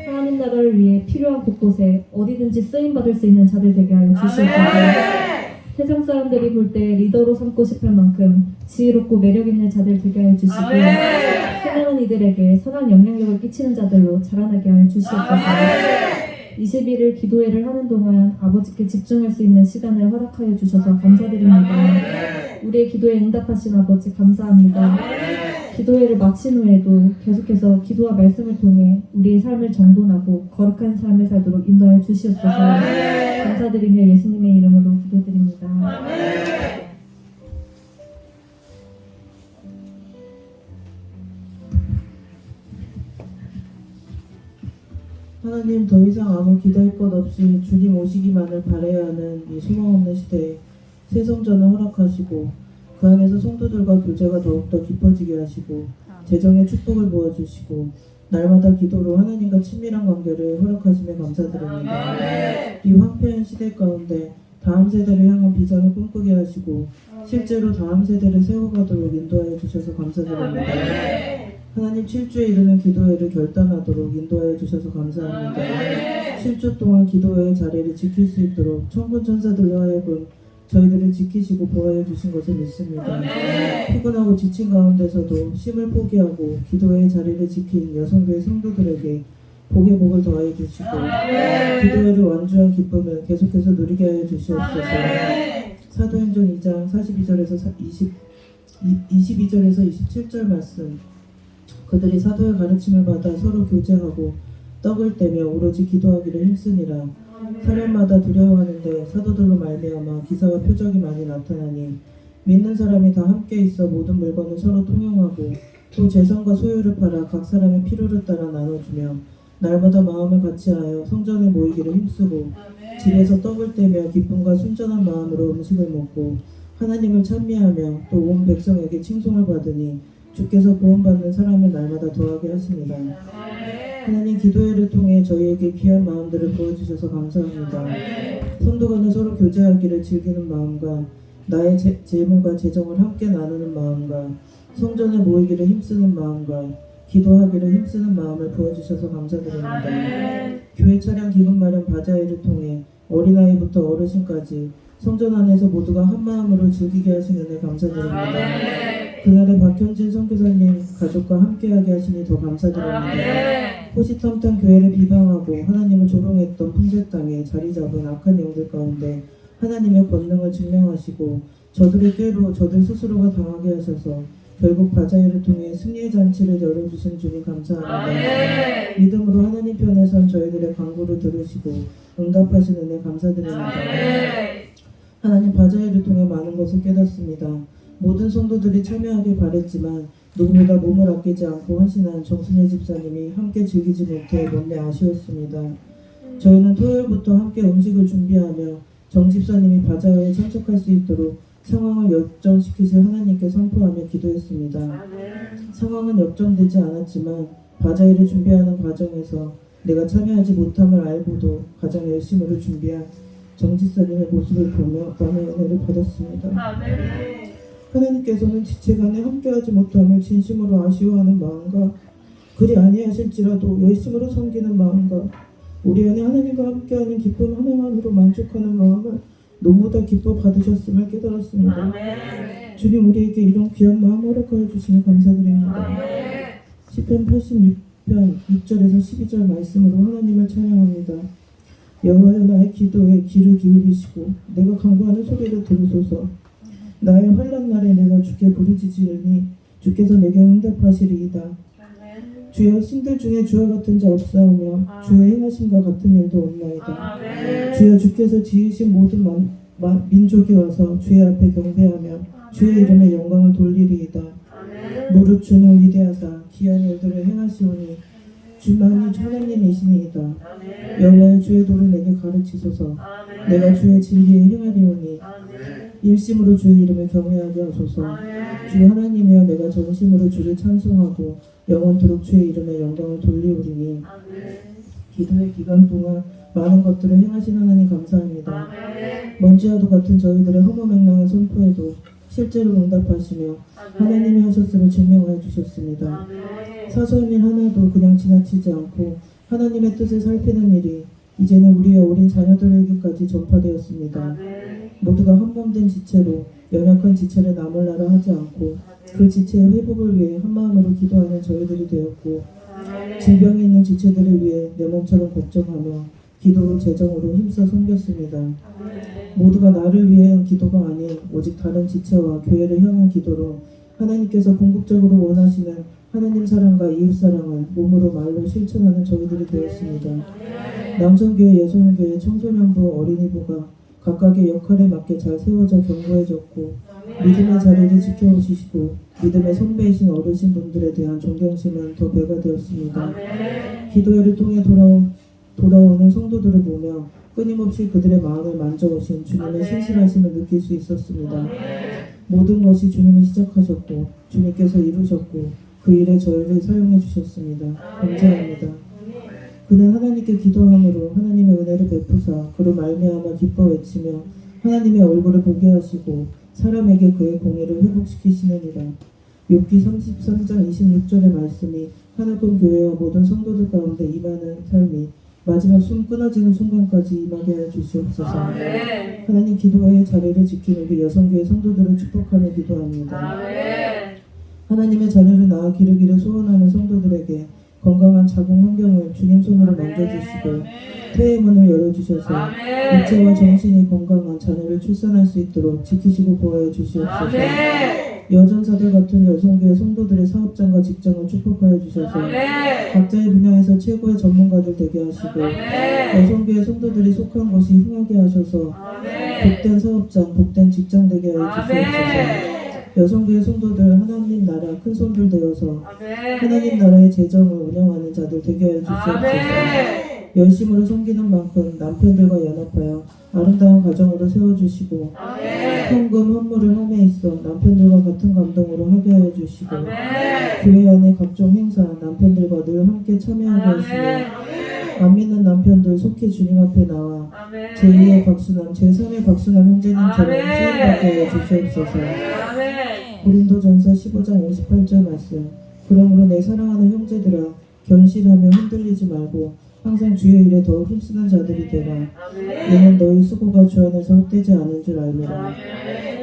Speaker 4: 하나님 나라를 위해 필요한 곳곳에 어디든지 쓰임받을 수 있는 자들 되게 하여 주시옵소서. 세상 사람들이 볼 때 리더로 삼고 싶을 만큼 지혜롭고 매력있는 자들 되게 하여 주시고 수많은 이들에게 선한 영향력을 끼치는 자들로 자라나게 하여 주시옵소서. 21일 기도회를 하는 동안 아버지께 집중할 수 있는 시간을 허락하여 주셔서 감사드립니다. 우리의 기도에 응답하신 아버지 감사합니다. 기도회를 마친 후에도 계속해서 기도와 말씀을 통해 우리의 삶을 정돈하고 거룩한 삶을 살도록 인도하여 주시옵소서. 감사드리며 예수님의 이름으로 기도드립니다.
Speaker 2: 하나님, 더 이상 아무 기대할 것 없이 주님 오시기만을 바라야 하는 이 소망 없는 시대에 새 성전을 허락하시고 그 안에서 성도들과 교제가 더욱더 깊어지게 하시고 재정의 축복을 부어주시고 날마다 기도로 하나님과 친밀한 관계를 허락하시며 감사드립니다. 이 황폐한 시대 가운데 다음 세대를 향한 비전을 꿈꾸게 하시고 실제로 다음 세대를 세워가도록 인도하여 주셔서 감사드립니다. 하나님, 7주에 이르는 기도회를 결단하도록 인도하여 주셔서 감사합니다. 7주 동안 기도회의 자리를 지킬 수 있도록 천군 천사들로 하여금 저희들을 지키시고 보호해 주신 것을 믿습니다. 피곤하고 지친 가운데서도 쉼을 포기하고 기도회의 자리를 지킨 여성교회 성도들에게 복의 복을 더하여 주시고 기도회를 완주한 기쁨을 계속해서 누리게 하여 주시옵소서. 사도행전 2장 42절에서 22절에서 27절 말씀. 그들이 사도의 가르침을 받아 서로 교제하고 떡을 떼며 오로지 기도하기를 힘쓰니라. 사람마다 두려워하는데 사도들로 말미암아 기사와 표적이 많이 나타나니 믿는 사람이 다 함께 있어 모든 물건을 서로 통용하고 또 재산과 소유를 팔아 각 사람의 필요를 따라 나눠주며 날마다 마음을 같이하여 성전에 모이기를 힘쓰고 집에서 떡을 떼며 기쁨과 순전한 마음으로 음식을 먹고 하나님을 찬미하며 또 온 백성에게 칭송을 받으니 주께서 구원받는 사람을 날마다 더하게 하십니다. 하나님, 기도회를 통해 저희에게 귀한 마음들을 부어주셔서 감사합니다. 성도 간에 서로 교제하기를 즐기는 마음과 나의 재물과 재정을 함께 나누는 마음과 성전에 모이기를 힘쓰는 마음과 기도하기를 힘쓰는 마음을 부어주셔서 감사드립니다. 교회 차량 기금 마련 바자회를 통해 어린아이부터 어르신까지 성전 안에서 모두가 한마음으로 즐기게 하신 은혜 감사드립니다. 그날에 박현진 선교사님 가족과 함께하게 하시니 더 감사드립니다. 호시탐탐 교회를 비방하고 하나님을 조롱했던 풍제 땅에 자리 잡은 악한 영들 가운데 하나님의 권능을 증명하시고 저들의 꾀로 저들 스스로가 당하게 하셔서 결국 바자회를 통해 승리의 잔치를 열어주신 주님 감사합니다. 믿음으로 하나님 편에 선 저희들의 간구를 들으시고 응답하신 은혜 감사드립니다. 하나님, 바자회를 통해 많은 것을 깨닫습니다. 모든 성도들이 참여하길 바랬지만 누구보다 몸을 아끼지 않고 헌신한 정순혜 집사님이 함께 즐기지 못해 못내 아쉬웠습니다. 저희는 토요일부터 함께 음식을 준비하며 정 집사님이 바자회에 참석할 수 있도록 상황을 역전시키실 하나님께 선포하며 기도했습니다. 상황은 역전되지 않았지만 바자회를 준비하는 과정에서 내가 참여하지 못함을 알고도 가장 열심으로 준비한 정 집사님의 모습을 보며 마음의 은혜를 받았습니다. 하나님께서는 지체간에 함께하지 못함을 진심으로 아쉬워하는 마음과 그리 아니하실지라도 열심으로 섬기는 마음과 우리 안에 하나님과 함께하는 기쁨 하나만으로 만족하는 마음을 너무나 기뻐 받으셨음을 깨달았습니다. 주님, 우리에게 이런 귀한 마음 허락하여 주시니 감사드립니다. 시편 86편 6절에서 12절 말씀으로 하나님을 찬양합니다. 여호와여, 나의 기도에 귀를 기울이시고 내가 간구하는 소리를 들으소서. 나의 환난 날에 내가 주께 부르짖으니 주께서 내게 응답하시리이다. 주여, 신들 중에 주와 같은 자 없사오며 주의 행하심과 같은 일도 없나이다. 주여, 주께서 지으신 모든 민족이 와서 주의 앞에 경배하며 주의 이름의 영광을 돌리리이다. 무릇 주는 위대하사 귀한 일들을 행하시오니 주만이 하나님이시니이다. 여호와의 주의 도를 내게 가르치소서. 내가 주의 진리에 행하리오니 일심으로 주의 이름을 경외하게 하소서. 주 하나님이여, 내가 전심으로 주를 찬송하고 영원토록 주의 이름의 영광을 돌리오리니. 기도의 기간 동안 많은 것들을 행하신 하나님 감사합니다. 먼지와도 같은 저희들의 허무맹랑한 선포에도 실제로 응답하시며 하나님이 하셨음을 증명하여 주셨습니다. 사소한 일 하나도 그냥 지나치지 않고 하나님의 뜻을 살피는 일이 이제는 우리의 어린 자녀들에게까지 전파되었습니다. 모두가 한몸된 지체로 연약한 지체를 나몰라라 하지 않고 그 지체의 회복을 위해 한마음으로 기도하는 저희들이 되었고 질병이 있는 지체들을 위해 내 몸처럼 걱정하며 기도로 재정으로 힘써 섬겼습니다. 모두가 나를 위한 기도가 아닌 오직 다른 지체와 교회를 향한 기도로 하나님께서 궁극적으로 원하시는 하나님 사랑과 이웃 사랑을 몸으로 말로 실천하는 저희들이 되었습니다. 남성교회, 여성교회, 청소년부, 어린이부가 각각의 역할에 맞게 잘 세워져 견고해졌고 믿음의 자리를 지켜오시고 믿음의 선배이신 어르신분들에 대한 존경심은 더 배가 되었습니다. 기도회를 통해 돌아온 돌아오는 성도들을 보며 끊임없이 그들의 마음을 만져오신 주님의 신실하심을 느낄 수 있었습니다. 모든 것이 주님이 시작하셨고 주님께서 이루셨고 그 일에 저희를 사용해 주셨습니다. 감사합니다. 그는 하나님께 기도함으로 하나님의 은혜를 베푸사 그로 말미암아 기뻐 외치며 하나님의 얼굴을 보게 하시고 사람에게 그의 공의를 회복시키시느니라. 욥기 33장 26절의 말씀이 하늘금 교회와 모든 성도들 가운데 임하는 삶이 마지막 숨 끊어지는 순간까지 임하게 하여 주시옵소서. 하나님 기도회의 자리를 지키는 우리 여성교회 성도들을 축복하며 기도합니다. 하나님의 자녀를 낳아 기르기를 소원하는 성도들에게 건강한 자궁 환경을 주님 손으로 만져주시고 태의 문을 열어주셔서 육체와 정신이 건강한 자녀를 출산할 수 있도록 지키시고 보호해 주시옵소서. 여전사들 같은 여성교회 성도들의 사업장과 직장을 축복하여 주셔서 각자의 분야에서 최고의 전문가들 되게 하시고 여성교회 성도들이 속한 것이 흥하게 하셔서 복된 사업장, 복된 직장 되게 하여 주시옵소서. 여성교회 성도들 하나님 나라 큰 손들 되어서 하나님 나라의 재정을 운영하는 자들 되게 하여 주시옵소서. 열심으로 섬기는 만큼 남편들과 연합하여 아름다운 가정으로 세워주시고 현금 헌물을 함에 있어 남편들과 같은 감동으로 하게 하여 주시고 교회 안의 각종 행사 남편들과 늘 함께 참여하게 하시며 안 믿는 남편들 속히 주님 앞에 나와 제2의 박수남 제3의 박수남 형제님처럼 수임받게 하여 주시옵소서. 고린도전서 15장 58절 말씀. 그러므로 내 사랑하는 형제들아 견실하며 흔들리지 말고 항상 주의 일에 더욱 힘쓰는 자들이 되라. 이는 너희 수고가 주 안에서 헛되지 않은 줄 알미라.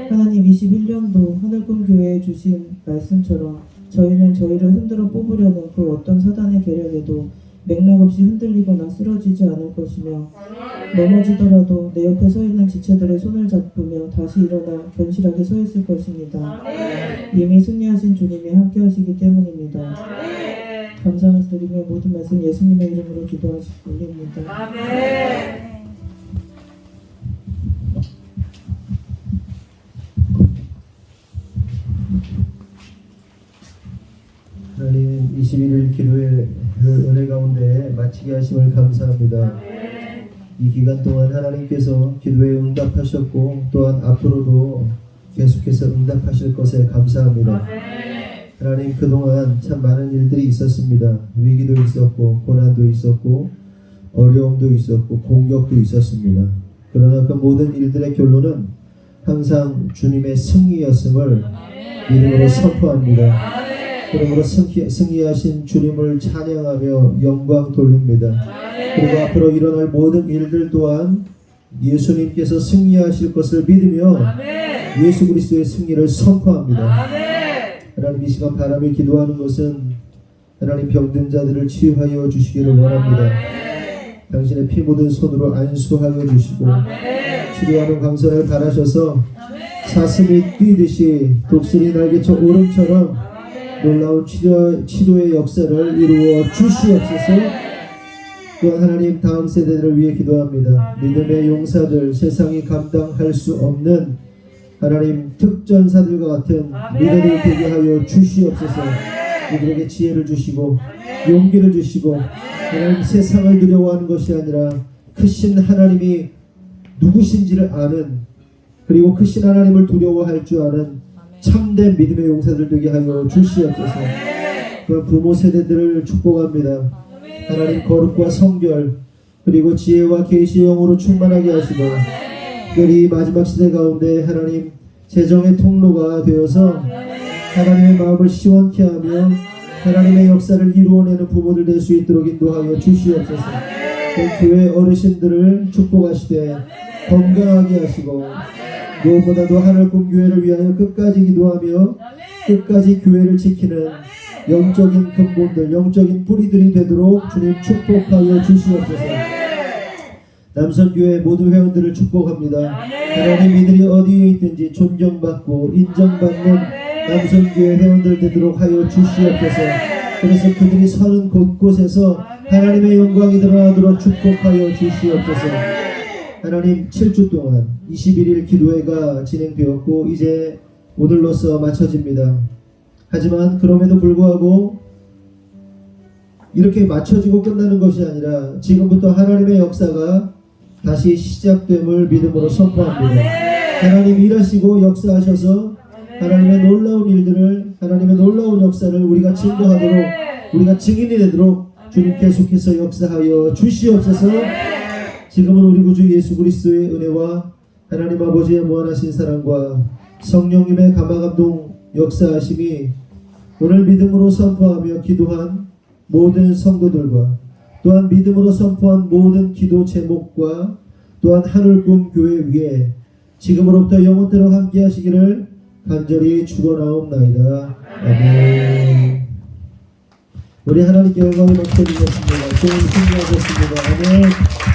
Speaker 2: 하나님 21년도 하늘꿈 교회에 주신 말씀처럼 저희는 저희를 흔들어 뽑으려는 그 어떤 사단의 계략에도 맥락 없이 흔들리거나 쓰러지지 않을 것이며 넘어지더라도 내 옆에 서 있는 지체들의 손을 잡으며 다시 일어나 견실하게 서 있을 것입니다. 이미 승리하신 주님이 함께 하시기 때문입니다. 감사를 드리며 모든 말씀 예수님의 이름으로 기도하시고 올립니다.
Speaker 7: 하나님 21일 기도의 은혜 가운데 마치게 하심을 감사합니다. 이 기간 동안 하나님께서 기도에 응답하셨고 또한 앞으로도 계속해서 응답하실 것에 감사합니다. 하나님 그동안 참 많은 일들이 있었습니다. 위기도 있었고 고난도 있었고 어려움도 있었고 공격도 있었습니다. 그러나 그 모든 일들의 결론은 항상 주님의 승리였음을 믿음으로 선포합니다. 그러므로 승리하신 주님을 찬양하며 영광 돌립니다. 그리고 앞으로 일어날 모든 일들 또한 예수님께서 승리하실 것을 믿으며 예수 그리스도의 승리를 선포합니다. 하나님 이 시간 바라며 기도하는 것은 하나님 병든 자들을 치유하여 주시기를 원합니다. 당신의 피 묻은 손으로 안수하여 주시고 치료하는 광선을 바라셔서 사슴이 뛰듯이 독수리 날개쳐 오름처럼 놀라운 치료의 역사를 이루어 주시옵소서. 또한 하나님 다음 세대들을 위해 기도합니다. 믿음의 용사들, 세상이 감당할 수 없는 하나님 특전사들과 같은 리더들 되게 하여 주시옵소서. 이들에게 지혜를 주시고 용기를 주시고 하나님 세상을 두려워하는 것이 아니라 크신 하나님이 누구신지를 아는 그리고 크신 하나님을 두려워할 줄 아는 참된 믿음의 용사들 되게 하여 주시옵소서. 그 부모 세대들을 축복합니다. 하나님 거룩과 성결 그리고 지혜와 계시의 영으로 충만하게 하시고 특별히 마지막 시대 가운데 하나님 재정의 통로가 되어서 하나님의 마음을 시원케 하며 하나님의 역사를 이루어내는 부모들 될 수 있도록 인도하여 주시옵소서. 그 교회 어르신들을 축복하시되 건강하게 하시고 무엇보다도 하늘꿈 교회를 위하여 끝까지 기도하며 끝까지 교회를 지키는 영적인 근본들, 영적인 뿌리들이 되도록 주님 축복하여 주시옵소서. 남선교회 모든 회원들을 축복합니다. 하나님 이들이 어디에 있든지 존경받고 인정받는 남선교회 회원들 되도록 하여 주시옵소서. 그래서 그들이 서는 곳곳에서 하나님의 영광이 드러나도록 축복하여 주시옵소서. 하나님 7주 동안 21일 기도회가 진행되었고 이제 오늘로써 마쳐집니다. 하지만 그럼에도 불구하고 이렇게 맞춰지고 끝나는 것이 아니라 지금부터 하나님의 역사가 다시 시작됨을 믿음으로 선포합니다. 하나님 일하시고 역사하셔서 하나님의 놀라운 일들을, 하나님의 놀라운 역사를 우리가 증거하도록, 우리가 증인이 되도록 주님 계속해서 역사하여 주시옵소서. 지금은 우리 구주 예수 그리스도의 은혜와 하나님 아버지의 무한하신 사랑과 성령님의 감화감동 역사하심이 오늘 믿음으로 선포하며 기도한 모든 성도들과 또한 믿음으로 선포한 모든 기도 제목과 또한 하늘꿈 교회 위에 지금으로부터 영원토록 함께 하시기를 간절히 축원하옵나이다. 아멘. 우리 하나님께 영광을 넘겨드리겠습니다. 좋은 승리하셨습니다. 아멘.